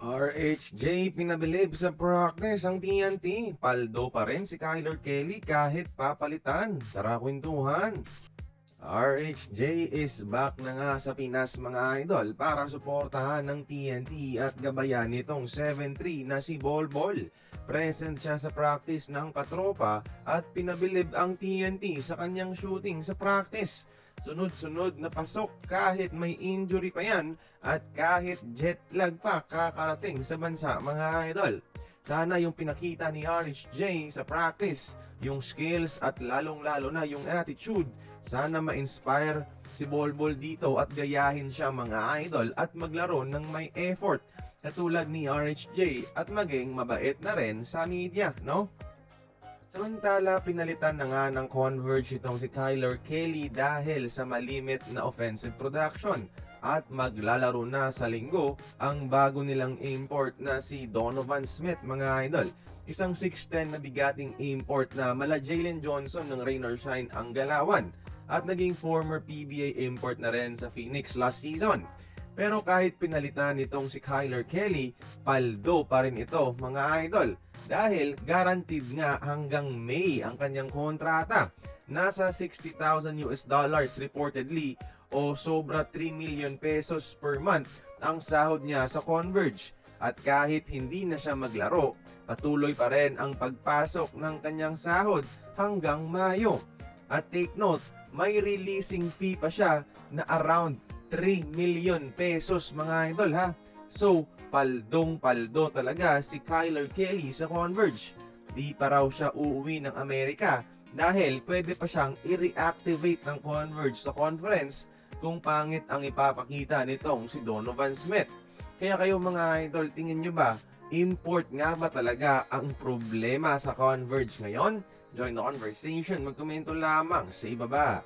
RHJ pinabilib sa practice ang TNT. Paldo pa rin si Kyler Kelly kahit papalitan. Tara kwentuhan. RHJ is back na nga sa Pinas mga idol para suportahan ng TNT at gabayan nitong 7-3 na si Bolbol. Present siya sa practice ng katropa at pinabilib ang TNT sa kanyang shooting sa practice. Sunod-sunod na pasok kahit may injury pa yan at kahit jet lag pa kakarating sa bansa mga idol. Sana yung pinakita ni RHJ sa practice, yung skills at lalong-lalo na yung attitude, sana ma-inspire si Bolbol dito at gayahin siya mga idol at maglaro ng may effort katulad ni RHJ at maging mabait na rin sa media, no? Samantala, pinalitan na nga ng Converge itong si Kyler Kelly dahil sa malimit na offensive production at maglalaro na sa linggo ang bago nilang import na si Donovan Smith mga idol. Isang 6'10 na bigating import na mala Jalen Johnson ng Rain or Shine ang galawan at naging former PBA import na rin sa Phoenix last season. Pero kahit pinalitan nitong si Kyler Kelly, paldo pa rin ito mga idol. Dahil guaranteed nga hanggang May ang kanyang kontrata. Nasa $60,000 reportedly o sobra 3 million pesos per month ang sahod niya sa Converge. At kahit hindi na siya maglaro, patuloy pa rin ang pagpasok ng kanyang sahod hanggang Mayo. At take note, may releasing fee pa siya na around 3 million pesos mga idol ha. So, paldong-paldo talaga si Kyler Kelly sa Converge. Di pa raw siya uuwi ng Amerika dahil pwede pa siyang i-reactivate ng Converge sa conference kung pangit ang ipapakita nitong si Donovan Smith. Kaya kayo mga idol, tingin nyo ba, import nga ba talaga ang problema sa Converge ngayon? Join the conversation, magkomento lamang sa ibaba.